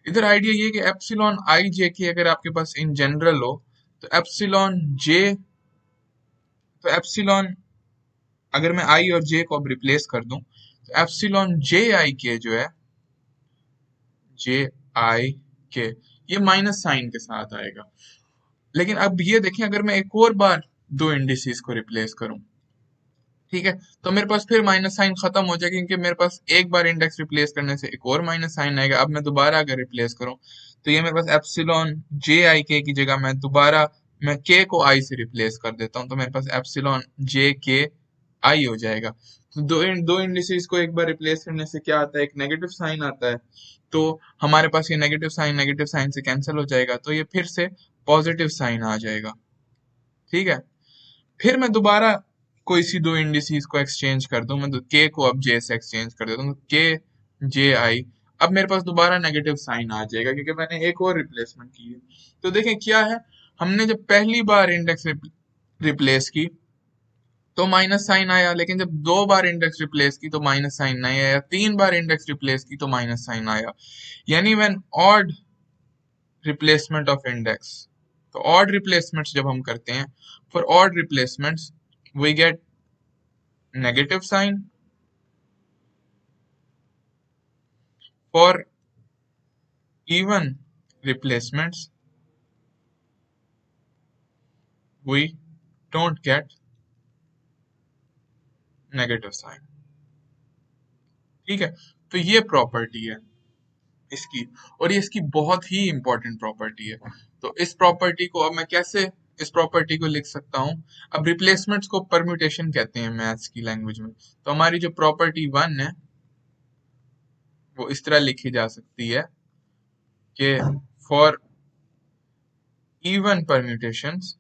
इधर आइडिया ये कि एप्सिलॉन आई जे के अगर आपके पास इन जनरल हो, तो एप्सिलॉन जे, तो एप्सिलॉन, अगर मैं आई और जे को अब रिप्लेस कर दूं, तो एप्सिलॉन जे आई के जो है, जे आई के, ये माइनस साइन के साथ आएगा। लेकिन अब ये देखें, अगर मैं एक और बार दो इंडिसेस को रिप्लेस करूं, ठीक है, तो मेरे पास फिर माइनस साइन खत्म हो जाएगा, क्योंकि मेरे पास एक बार इंडेक्स रिप्लेस करने से एक और माइनस साइन आएगा। अब मैं दोबारा अगर रिप्लेस करूं, तो ये मेरे पास एप्सिलॉन जे आई के की जगह मैं दोबारा मैं के को आई से रिप्लेस कर देता हूं, तो मेरे पास एप्सिलॉन जे के आई हो जाएगा। तो दो इंडिसेस को एक बार रिप्लेस करने से क्या आता है, एक नेगेटिव साइन आता है, तो हमारे पास ये नेगेटिव साइन से कैंसिल हो जाएगा, तो ये फिर से पॉजिटिव साइन आ जाएगा। ठीक है, फिर मैं दोबारा कोई सी दो इंडिसेस को एक्सचेंज कर दूं, मैं तो के को अब जे से एक्सचेंज कर देता हूँ, तो के जे आई, अब मेरे पास दोबारा नेगेटिव साइन आ जाएगा, क्योंकि मैंने एक और रिप्लेसमेंट की है। तो देखें क्या है, हमने जब पहली बार इंडेक्स रिप्लेस की तो माइनस साइन आया, लेकिन जब दो बार इंडेक्स रिप्लेस की तो माइनस साइन नहीं आया, तीन बार इंडेक्स रिप्लेस की तो माइनस साइन आया। यानी when odd replacement of index, तो ऑड रिप्लेसमेंट्स जब हम करते हैं, for odd replacements we get negative sign, for even replacements we don't get negative sign। ठीक है, तो ये प्रॉपर्टी है इसकी, और ये इसकी बहुत ही इंपॉर्टेंट प्रॉपर्टी है। तो इस प्रॉपर्टी को अब मैं कैसे इस प्रॉपर्टी को लिख सकता हूँ, अब रिप्लेसमेंट्स को परम्यूटेशन कहते हैं मैथ्स की लैंग्वेज में। तो हमारी जो प्रॉपर्टी 1 है वो इस तरह लिखी जा सकती है कि for even permutations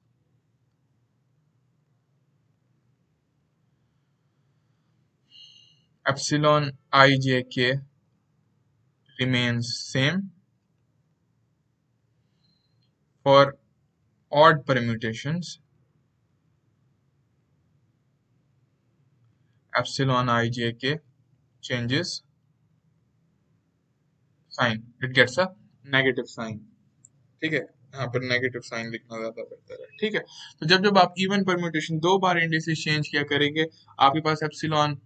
epsilon ijk remains same, for odd permutations epsilon ijk changes sign, it gets a negative sign। ठीक है, यहाँ पर नेगेटिव साइन लिखना ज्यादा बेहतर है, ठीक है। तो जब जब आप इवन परम्यूटेशन दो बार इंडिसेस चेंज किया करेंगे, आपके पास एप्सिलॉन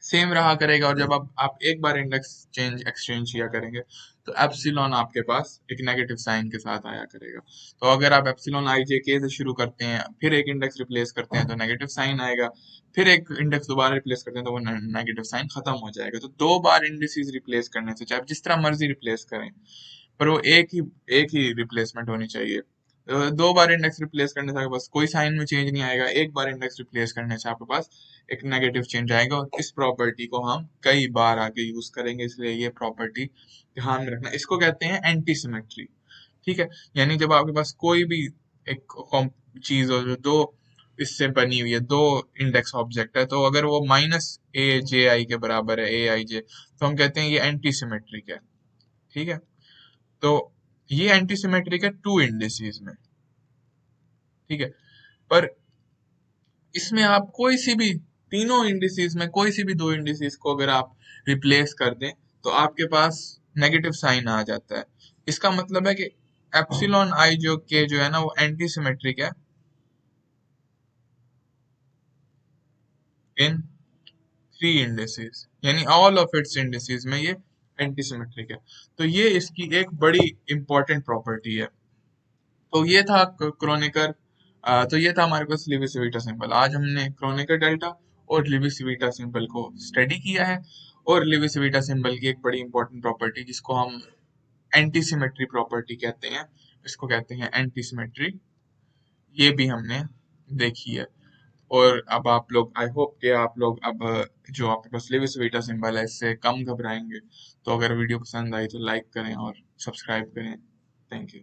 सेम रहा करेगा, और जब आप एक बार इंडेक्स चेंज एक्सचेंज किया करेंगे तो एप्सिलॉन आपके पास एक नेगेटिव साइन के साथ आया करेगा। तो अगर आप एप्सिलॉन आई जे के से शुरू करते हैं, फिर एक इंडेक्स रिप्लेस करते हैं तो नेगेटिव साइन आएगा, फिर एक इंडेक्स दोबारा रिप्लेस करते हैं तो वो नेगेटिव साइन खत्म हो जाएगा। तो दो बार इंडिसेस रिप्लेस करने से, चाहे आप जिस तरह मर्जी रिप्लेस करें, पर वो एक ही रिप्लेसमेंट होनी चाहिए। दो बार इंडेक्स रिप्लेस करने से आपके पास कोई साइन में चेंज नहीं आएगा, एक बार इंडेक्स रिप्लेस करने से आपके पास एक नेगेटिव चेंज आएगा, और इस प्रॉपर्टी को हम कई बार आगे यूज करेंगे, इसलिए ये प्रॉपर्टी ध्यान में रखना। इसको कहते हैं एंटी सिमेट्री, ठीक है। यानी जब आपके पास कोई भी एक चीज हो जो दो इससे बनी हुई है, दो इंडेक्स ऑब्जेक्ट है, तो अगर वो माइनस ए जे आई के बराबर है, ए आई जे, तो हम कहते हैं ये एंटी सिमेट्रिक है, ठीक है। तो ये एंटी सिमेट्रिक है टू इंडिसेस में, ठीक है। पर इसमें आप कोई सी भी तीनों इंडिसेस में कोई सी भी दो इंडिसेस को अगर आप रिप्लेस कर दें तो आपके पास नेगेटिव साइन आ जाता है। इसका मतलब है कि एप्सिलॉन आई जो के जो है ना वो एंटी सिमेट्रिक है इन थ्री इंडिसेस, यानी ऑल ऑफ इट्स इंडिसेस में ये एंटी सिमेट्रिक है। तो ये इसकी एक बड़ी इंपॉर्टेंट प्रॉपर्टी है। तो ये था क्रोनेकर। तो ये था हमारे पास लिविस सिविटा सिंबल। आज हमने क्रोनेकर डेल्टा और लिविस सिविटा सिंबल को स्टडी किया है, और लिविस सिविटा सिंबल की एक बड़ी इंपॉर्टेंट प्रॉपर्टी जिसको हम एंटी सिमेट्री प्रॉपर्टी कहते हैं, इसको कहते हैं एंटी सिमेट्री, ये भी हमने देखी है। और अब आप लोग, आई होप कि आप लोग अब जो आपके पास लिविस सिविटा सिंबल है इससे कम घबराएंगे। तो अगर वीडियो पसंद आई तो लाइक करें और सब्सक्राइब करें। Thank you.